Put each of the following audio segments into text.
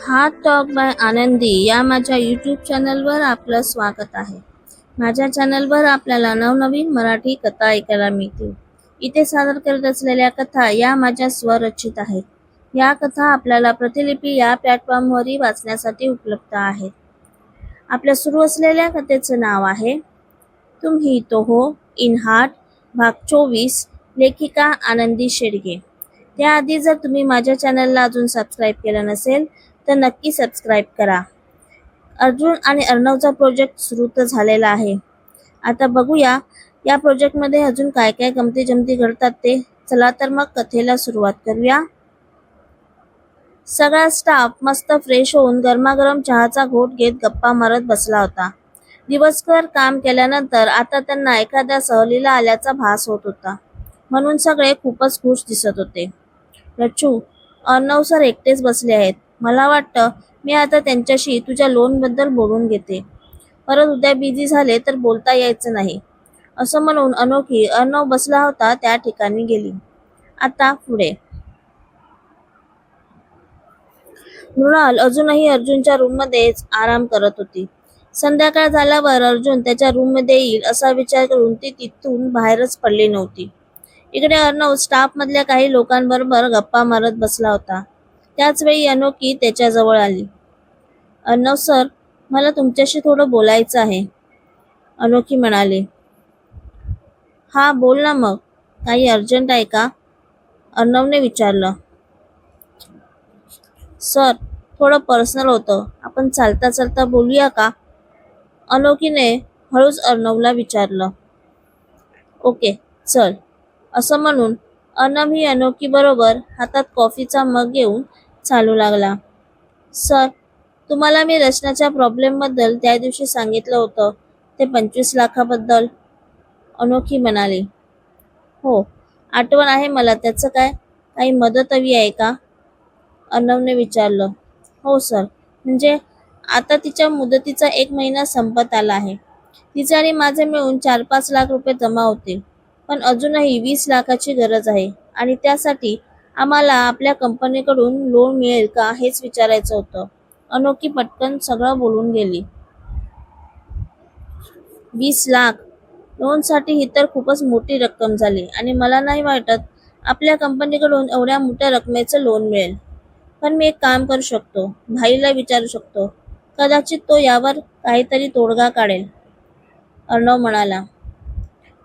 हा talk bye आनंदी या माझ्या यूट्यूब चॅनलवर आपलं स्वागत आहे. माझ्या चॅनलवर आपल्याला नवनवीन मराठी कथा ऐकायला मिळतील. इथे सादर करत असलेल्या कथा या माझ्या स्वरचित आहेत. या कथा आपल्याला प्रतिलिपी या प्लॅटफॉर्मवरही वाचण्यासाठी उपलब्ध आहेत. आपल्या सुरू असलेल्या कथेचं नाव आहे तुम ही तो हो इन हार्ट, भाग 24, लेखिका आनंदी शेडगे. त्याआधी जर तुम्ही माझ्या चॅनलला अजून सबस्क्राईब केलं नसेल तर नक्की सबस्क्राईब करा. अर्जुन आणि अर्णवचा प्रोजेक्ट सुरू तर झालेला आहे. आता बघूया या प्रोजेक्टमध्ये अजून काय काय गमती जमती घडतात ते. चला तर मग कथेला सुरुवात करूया. सगळा स्टाफ मस्त फ्रेश होऊन गरमागरम चहाचा घोट घेत गप्पा मारत बसला होता. दिवसभर काम केल्यानंतर आता त्यांना एखाद्या सहलीला आल्याचा भास होत होता, म्हणून सगळे खूपच खुश दिसत होते. रच्चू, अर्णव सर एकटेच बसले आहेत. मला वाटतं मी आता त्यांच्याशी तुझ्या लोनबद्दल बोलून घेते. परत उद्या बिझी झाले तर बोलता यायचं नाही, असं म्हणून अनोखी अर्णव बसला होता त्या ठिकाणी गेली. आता पुढे. मृणाल अजूनही अर्जुनच्या रूममध्येच आराम करत होती. संध्याकाळ झाल्यावर अर्जुन त्याच्या रूममध्ये येईल असा विचार करून ती तिथून बाहेरच पडली नव्हती. इकडे अर्णव स्टाफ मधल्या काही लोकांबरोबर गप्पा मारत बसला होता. त्याच वेळी अनोखी त्याच्याजवळ आली. अर्णव सर, मला तुमच्याशी थोडं बोलायचं आहे, अनोखी म्हणाली. हा बोल ना मग, काही अर्जंट आहे का, अर्णवने विचारलं. सर, थोडं पर्सनल होतं, आपण चालता चालता बोलूया का, अनोखीने हळूच अर्णवला विचारलं. ओके चल, असं म्हणून अर्णव ही अनोखी बरोबर हातात कॉफीचा मग घेऊन चालू लागला. सर, तुम्हाला मी रचनाच्या प्रॉब्लेमबद्दल त्या दिवशी सांगितलं होतं, ते 25 लाखाबद्दल, अनोखी म्हणाली. हो, आठवण आहे मला. त्याचं काय, काही मदत हवी आहे का, अर्णवने विचारलं. हो सर, म्हणजे आता तिच्या मुदतीचा 1 महिना संपत आला आहे. तिचे आणि माझे मिळून 4-5 लाख रुपये जमा होतील, पण अजूनही 20 लाखाची गरज आहे आणि त्यासाठी आम्हाला आपल्या कंपनीकडून लोन मिळेल का हेच विचारायचं होतं. अनोखी पटकन सगळं बोलून गेली. 20 लाख लोनसाठी ही तर खूपच मोठी रक्कम झाली आणि मला नाही वाटत आपल्या कंपनीकडून एवढ्या मोठ्या रकमेचं लोन मिळेल. पण मी एक काम करू शकतो, भाईला विचारू शकतो, कदाचित तो यावर काहीतरी तोडगा काढेल, अर्णव म्हणाला.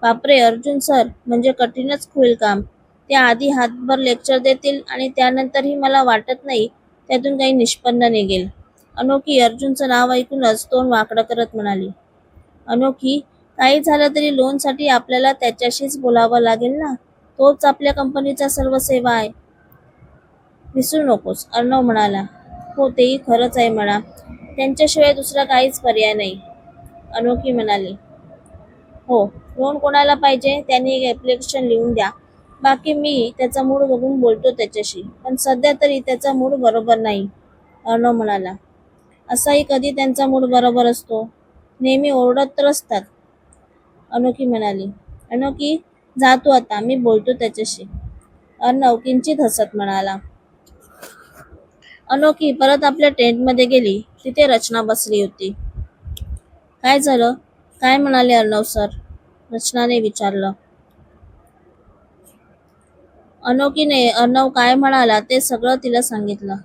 बापरे अर्जुन सर, म्हणजे कठीणच होईल काम. ते आधी हातभर लेक्चर देतील आणि त्यानंतरही मला वाटत नाही त्यातून काही निष्पन्न निघेल, अनोखी अर्जुनचं नाव ऐकूनच तोंड वाकडं करत म्हणाली. अनोखी, काही झालं तरी लोनसाठी आपल्याला त्याच्याशीच बोलावं लागेल ना, तोच आपल्या कंपनीचा सर्व सेवा आहे, विसरू नकोस, अर्णव म्हणाला. हो, तेही खरंच आहे म्हणा, त्यांच्याशिवाय दुसरा काहीच पर्याय नाही, अनोखी म्हणाली. हो, लोन कोणाला पाहिजे त्यांनी एक ॲप्लिकेशन लिहून द्या, बाकी मी त्याचा मूड बघून बोलतो त्याच्याशी, पण सध्या तरी त्याचा मूड बरोबर नाही, अर्णव म्हणाला. असाही कधी त्यांचा मूड बरोबर असतो, नेहमी ओरडत तर असतात, अनोखी म्हणाली. अनोखी, जा तू आता, मी बोलतो त्याच्याशी, अर्णव किंचित हसत म्हणाला. अनोखी परत आपल्या टेंटमध्ये गेली. तिथे रचना बसली होती. काय झालं, काय म्हणाले अर्णव सर, रचनाने विचारलं. अनोखीने अर्णव काय म्हणाला ते सगळं तिला सांगितलं.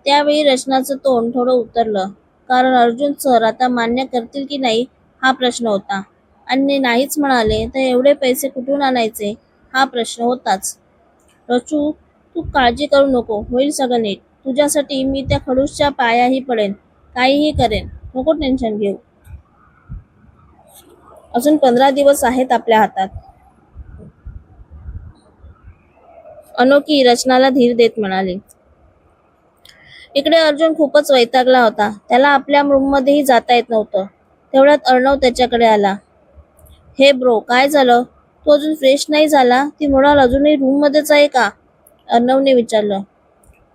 त्यावेळी रचनाचं तोंड थोडं उतरलं, कारण अर्जुन सर आता मान्य करतील की नाही हा प्रश्न होता, आणि नाहीच म्हणाले तर एवढे पैसे कुठून आणायचे हा प्रश्न होताच. रचू, तू काळजी करू नको, होईल सगळं नीट. तुझ्यासाठी मी त्या खडूसच्या पायाही पडेन, काहीही करेन, नको टेन्शन घेऊ. अजून 15 दिवस आहेत आपल्या हातात, अनोखी रचनाला धीर देत म्हणाली. इकडे अर्जुन खूपच वैतागला होता. त्याला आपल्या रूममध्येही जाता येत नव्हतं. तेवढ्यात अर्णव त्याच्याकडे आला. हे ब्रो, काय झालं, तू अजून फ्रेश नाही झाला, ती मृणाल अजूनही रूममध्येच आहे का, अर्णवने विचारलं.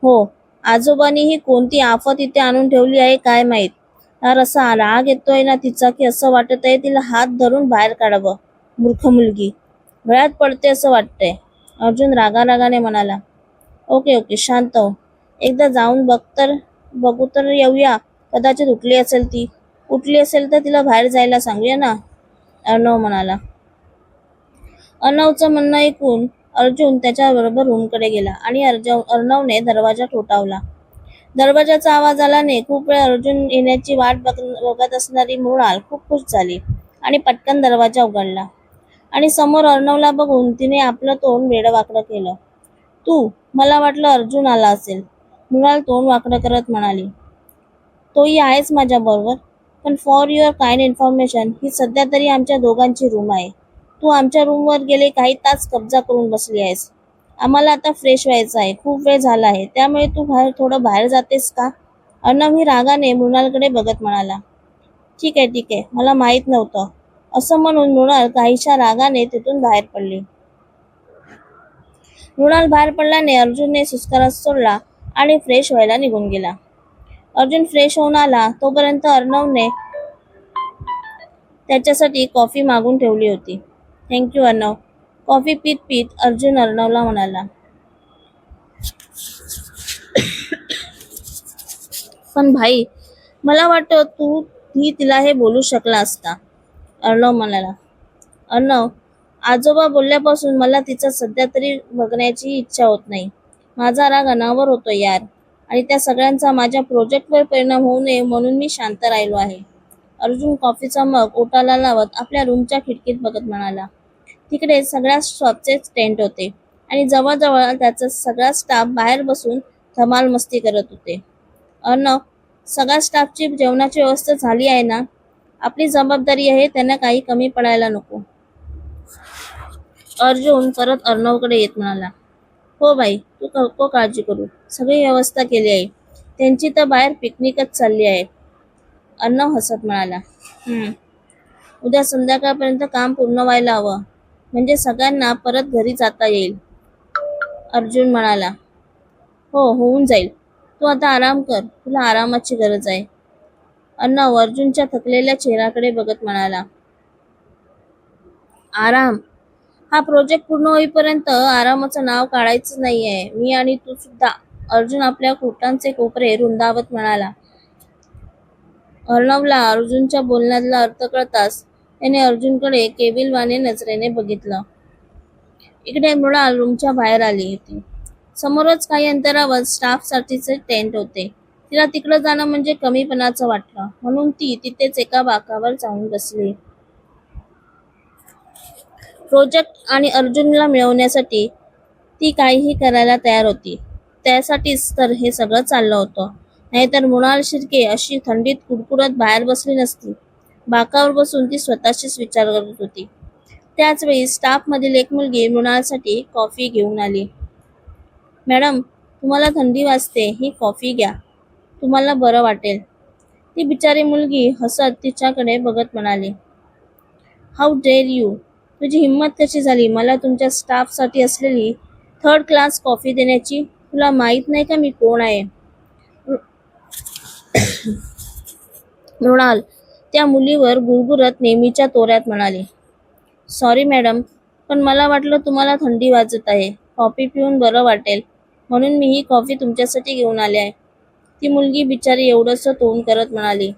हो, आजोबांनीही कोणती आफत इथे आणून ठेवली आहे काय माहीत. यार असा राग येतोय ना तिचा की असं वाटत आहे तिला हात धरून बाहेर काढावं. मूर्ख मुलगी, गळ्यात पडते असं वाटतंय, अर्जुन रागारागाने म्हणाला. ओके ओके, शांत हो, एकदा जाऊन बघ तर बघू तर येऊया, कदाचित उठली असेल ती. उठली असेल तर तिला बाहेर जायला सांगूया ना, अर्णव म्हणाला. अर्णवचं म्हणणं ऐकून अर्जुन त्याच्याबरोबर रूमकडे गेला आणि अर्णवने दरवाजा ठोठावला. दरवाजाचा आवाज आल्याने खूप वेळ अर्जुन येण्याची वाट बघत असणारी मृणाल खूप खुश झाली आणि पटकन दरवाजा उघडला आणि समोर अर्णवला बघून तिने आपलं तोंड वेडवाकडं केलं. तू? मला वाटलं अर्जुन आला असेल, मृणाल तोंड वाकडं करत म्हणाली. तोही आहेच माझ्याबरोबर, पण फॉर युअर काइंड इन्फॉर्मेशन ही सध्या तरी आमच्या दोघांची रूम आहे. तू आमच्या रूमवर गेले काही तास कब्जा करून बसली आहेस. आम्हाला आता फ्रेश व्हायचं आहे, खूप वेळ झाला आहे, त्यामुळे तू थोडं बाहेर जातेस का? अर्णव ही रागाने मृणालकडे बघत म्हणाला. ठीक आहे, मला माहीत नव्हतं, असं म्हणून मृणाल काहीशा रागाने तिथून बाहेर पडली. मृणाल बाहेर पडल्याने अर्जुनने सुस्कारा सोडला आणि फ्रेश व्हायला निघून गेला. अर्जुन फ्रेश होऊन आला तोपर्यंत अर्णवने त्याच्यासाठी कॉफी मागून ठेवली होती. थँक्यू अर्णव. कॉफी पीत पीत अर्जुन अर्णवला म्हणाला. पण भाई, मला वाटतं तू ही तिला हे बोलू शकला असता, अर्णव म्हणाला. अर्णव, आजोबा बोलल्यापासून मला तिचं सध्या तरी बघण्याची इच्छा होत नाही. माझा राग अनावर होतो यार, आणि त्या सगळ्यांचा माझ्या प्रोजेक्टवर परिणाम होऊ नये म्हणून मी शांत राहिलो आहे. अर्जुन कॉफीचा मग ओटाला लावत आपल्या रूमच्या खिडकीत बघत म्हणाला. तिकडे सगळ्या शॉपचे टेंट होते आणि जवळजवळ त्याचा सगळा स्टाफ बाहेर बसून धमाल मस्ती करत होते. अर्णव, सगळ्या स्टाफची जेवणाची व्यवस्था झाली आहे ना? आपली जबाबदारी आहे, त्यांना काही कमी पडायला नको. अर्जुन परत अर्णवकडे येत म्हणाला. हो बाई, तू नको काळजी करू, सगळी व्यवस्था केली आहे. त्यांची तर बाहेर पिकनिकच चालली आहे, अर्णव हसत म्हणाला. उद्या संध्याकाळपर्यंत काम पूर्ण व्हायला हवं, म्हणजे सगळ्यांना परत घरी जाता येईल, अर्जुन म्हणाला. हो, होऊन जाईल. तू आता आराम कर, तुला आरामाची गरज आहे, अर्णव अर्जुनच्या थकलेल्या चेहऱ्याकडे बघत म्हणाला. आराम? हा प्रोजेक्ट पूर्ण होईपर्यंत आरामाचं नाव काढायचं नाहीये. मी आणि तू सुद्धा, अर्जुन आपल्या खोटांचे कोपरे रुंदावत म्हणाला. अर्णवला अर्जुनच्या बोलण्यातला अर्थ कळताच त्याने अर्जुनकडे केविलवाणे नजरेने बघितलं. इकडे मृणाल रूमच्या बाहेर आली होती. समोरच काही अंतरावर स्टाफसाठीचे टेंट होते. तिला तिकडं जाणं म्हणजे कमीपणाचं वाटलं, म्हणून ती तिथेच एका बाकावर जाऊन बसली. प्रोजेक्ट आणि अर्जुनला मिळवण्यासाठी ती काहीही करायला तयार होती. त्यासाठीच तर हे सगळं चाललं होतं. नाहीतर मृणाल शिर्के अशी थंडीत कुडकुडत बाहेर बसली नसती. बाकावर बसून ती स्वतःशीच विचार करत होती. त्याचवेळी स्टाफमधील एक मुलगी मृणालसाठी कॉफी घेऊन आली. मॅडम, तुम्हाला थंडी वाजते, ही कॉफी घ्या, तुम्हाला बरं वाटेल, ती बिचारी मुलगी हसत तिच्याकडे बघत म्हणाली. हाऊ डेअर यू, तुझी हिंमत कशी झाली मला तुमच्या स्टाफसाठी असलेली थर्ड क्लास कॉफी देण्याची? तुला माहित नाही का मी कोण आहे? मृणाल त्या मुलीवर गुरगुरत नेहमीच्या तोऱ्यात म्हणाली. सॉरी मॅडम, पण मला वाटलं तुम्हाला थंडी वाजत आहे, कॉफी पिऊन बरं वाटेल म्हणून मी ही कॉफी तुमच्यासाठी घेऊन आले आहे, ती मुलगी बिचारी एवढंसं तोंड करत म्हणाली.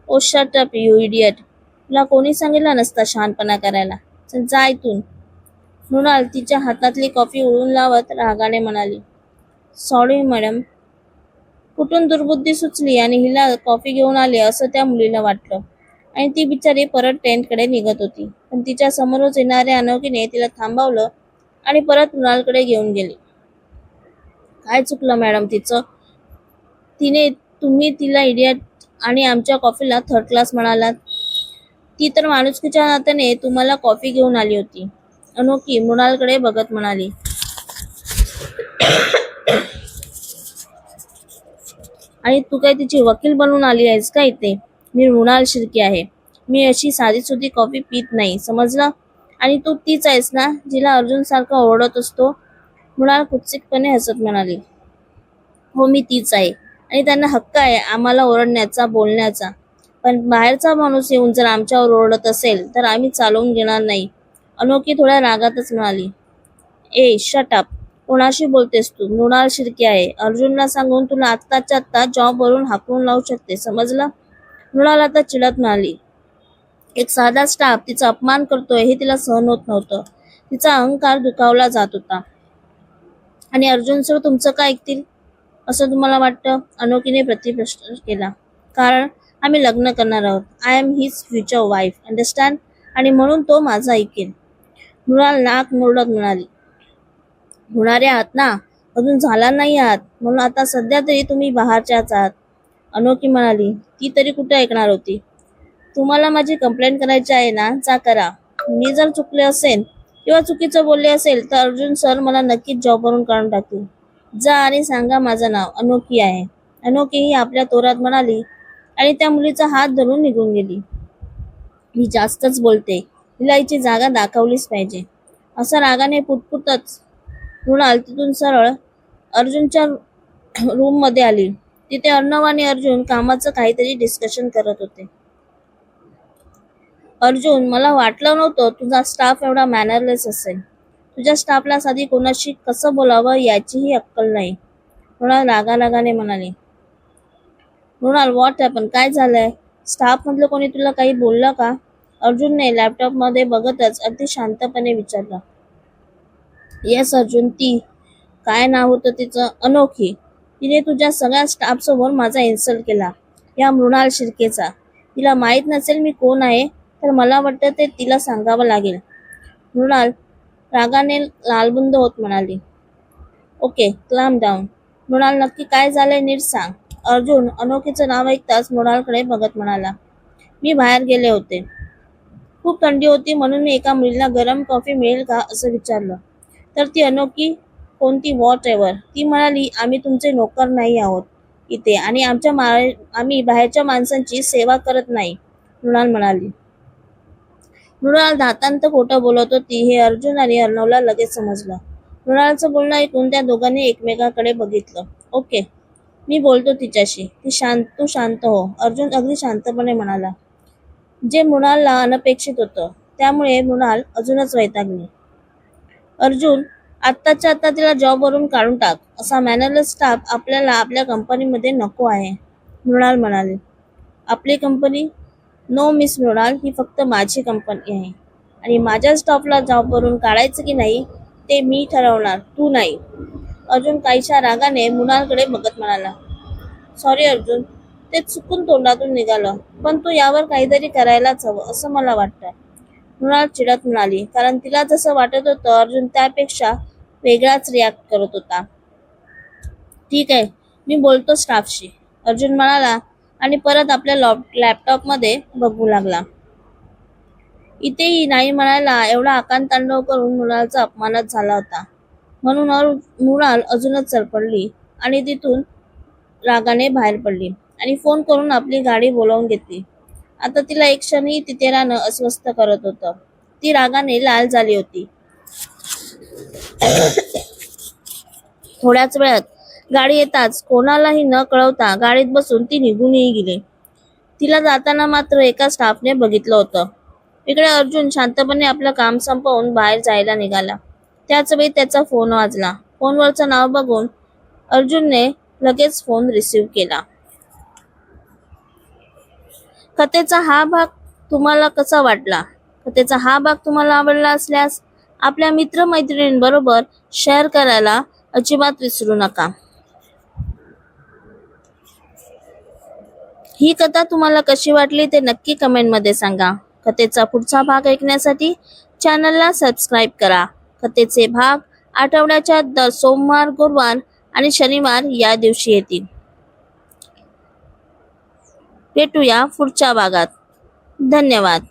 ओ शट अप यू इडियट, तुला कोणी सांगितलं नसता शहाणपणा करायला, चल जा इथून, मृणाल तिच्या हातातली कॉफी उडून लावत रागाने म्हणाली. सॉरी मॅडम, कुठून दुर्बुद्धी सुचली आणि हिला कॉफी घेऊन आले असं त्या मुलीला वाटलं आणि ती बिचारी परत टेंटकडे निघत होती. पण तिच्या समोरच येणाऱ्या अनोखीने तिला थांबवलं आणि परत मृणालकडे घेऊन गेली. काय चुकलं मॅडम तिचं? तुम्ही तिला इडियट आणि आमच्या कॉफीला थर्ड क्लास म्हणालात. ती तर माणुसकीच्या नात्याने तुम्हाला कॉफी घेऊन आली होती, अनोखी मृणालकडे बघत म्हणाली. आणि तू काय तिची वकील बनून आली आहेस का इथे? मी मृणाल शिर्के आहे, मी अशी साधीसुधी कॉफी पित नाही, समजलं? आणि तू तीच आहेस ना जिला अर्जुन सारखा ओरडत असतो, मृणाल कुत्सितपणे हसत म्हणाली. हो, मी तीच आहे आणि त्यांना हक्क आहे आम्हाला ओरडण्याचा, बोलण्याचा, पण बाहेरचा माणूस येऊन जर आमच्यावर ओरडत असेल तर आम्ही चालवून घेणार नाही, अनोखी थोड्या रागातच म्हणाली. ए शट अप, कोणाशी बोलतेस तू? मृणाल शिर्के आहे. अर्जुनला सांगून तुला आत्ताच्या आत्ता जॉबवरून हाकलून लावू शकते, समजलं? मृणाल आता चिडत म्हणाली. एक साधा स्टाफ तिचा अपमान करतोय हे तिला सहन होत नव्हतं. तिचा अहंकार दुखावला जात होता. आणि अर्जुन सर तुमचं काय ऐकतील असं तुम्हाला वाटतं? अनोखीने प्रतिप्रश्न केला. कारण आम्ही लग्न करणार आहोत. I am his future wife, understand? आणि म्हणून तो माझा ऐकेल. मृणाल नाक मुरडत म्हणाली. होणारे आहात ना, अजून झाला नाही आहात, म्हणून आता सध्या तरी तुम्ही बाहेरच्याच आहात. अनोखी म्हणाली. ती तरी कुठे ऐकणार होती? तुम्हाला माझी कंप्लेंट करायची आहे ना, जा करा. मी जर चुकले असेल किंवा चुकीचं बोलले असेल तर अर्जुन सर मला नक्कीच जॉबवरून काढून टाकतील. जा आणि सांगा माझं नाव अनोखी आहे. अनोखी ही आपल्या तोरात म्हणाली आणि त्या मुलीचा हात धरून निघून गेली. ही जास्तच बोलते, हिला हिची जागा दाखवलीच पाहिजे, असं रागाने पुटपुटत मृणाल तिथून सरळ अर्जुनच्या रूम मध्ये आली. तिथे अर्णव आणि अर्जुन कामाचं काहीतरी डिस्कशन करत होते. अर्जुन, मला वाटलं नव्हतं तुझा स्टाफ एवढा मॅनरलेस असेल. तुझ्या स्टाफला साधी कोणाशी कसं बोलावं याचीही अक्कल नाही, मृणाल रागारागाने म्हणाली. Mrinal, what happen? काय झालंय? स्टाफ मधलं कोणी तुला काही बोललं का? अर्जुनने लॅपटॉप मध्ये बघतच अगदी शांतपणे विचारलं. येस अर्जुन, ती काय नाव होतं तिचं? अनोखी. तिने तुझ्या सगळ्या स्टाफ समोर माझा इन्सल्ट केला, या मृणाल शिर्केचा. तिला माहित नसेल मी कोण आहे तर मला वाटतं ते तिला सांगावं लागेल. मृणाल रागाने लालबुंद होत म्हणाली. Okay, claim down. मृणाल, नक्की काय झालंय नीट सांग. अर्जुन अनोखीचं नाव ऐकताच मृणालकडे बघत म्हणाला. मी बाहेर गेले होते. खूप थंडी होती म्हणून मी एका मुलीला गरम कॉफी मिळेल का असं विचारलं. तर ती अनोखी कोणती व्हॉट एव्हर ती म्हणाली, आम्ही तुमचे नोकर नाही आहोत इथे आणि आम्ही बाहेरच्या माणसांची सेवा करत नाही, मृणाल म्हणाली. मृणाल दातांत खोटं बोलत होती हे अर्जुन आणि अर्णवला लगेच समजलं. मृणालचं बोलणं ऐकून त्या दोघांनी एकमेकाकडे बघितलं. ओके, मी बोलतो तिच्याशी. तू शांत हो, अर्जुन अगदी शांतपणे म्हणाला. जे मृणालला अनपेक्षित होतं. त्यामुळे मृणाल अजूनच वैतागली. अर्जुन, आत्ताच्या आत्ता तिला जॉबवरून काढून टाक. असा मॅनरलेस स्टाफ आपल्याला आपल्या कंपनीमध्ये नको आहे, मृणाल म्हणाले. आपली कंपनी? नो मिस मृणाल, ही फक्त माझी कंपनी आहे आणि माझ्या स्टाफला जॉबवरून काढायचं की नाही ते मी ठरवणार, तू नाही. अर्जुन काहीशा रागाने मृणालकडे बघत म्हणाला. सॉरी अर्जुन, ते चुकून तोंडातून निघालं, पण तू यावर काहीतरी करायलाच हवं असं मला वाटतं, मृणाल चिडत म्हणाली. कारण तिला जसं वाटत होतं अर्जुन त्यापेक्षा वेगळाच रिॲक्ट करत होता. ठीक आहे, मी बोलतो स्टाफशी, अर्जुन म्हणाला आणि परत आपल्या लॅपटॉपमध्ये बघू लागला. इथेही नाही म्हणायला एवढा आकांतांडव करून मृणालचा अपमानच झाला होता. म्हणून मृणाल अजूनच सरपडली आणि तिथून रागाने बाहेर पडली आणि फोन करून आपली गाडी बोलावून घेतली. आता तिला एक क्षणही तिथे राहणं अस्वस्थ करत होतं. ती रागाने लाल झाली होती. थोड्याच वेळात गाडी येताच कोणालाही न कळवता गाडीत बसून ती निघूनही गेली. तिला जाताना मात्र एका स्टाफने बघितलं होतं. इकडे अर्जुन शांतपणे आपलं काम संपवून बाहेर जायला निघाला. त्याच वेळी त्याचा फोन वाजला. फोनवरचं नाव बघून अर्जुनने लगेच फोन रिसीव्ह केला. कथेचा हा भाग तुम्हाला कसा वाटला? कथेचा हा भाग तुम्हाला आवडला असल्यास आपल्या मित्रमैत्रिणींबरोबर शेअर करायला अजिबात विसरू नका. ही कथा तुम्हाला कशी वाटली ते नक्की कमेंटमध्ये सांगा. कथेचा पुढचा भाग ऐकण्यासाठी चॅनलला सबस्क्राईब करा. कथेचे भाग आठवड्याच्या दर सोमवार, गुरुवार आणि शनिवार या दिवशी येतील. भेटूया पुढच्या भागात. धन्यवाद.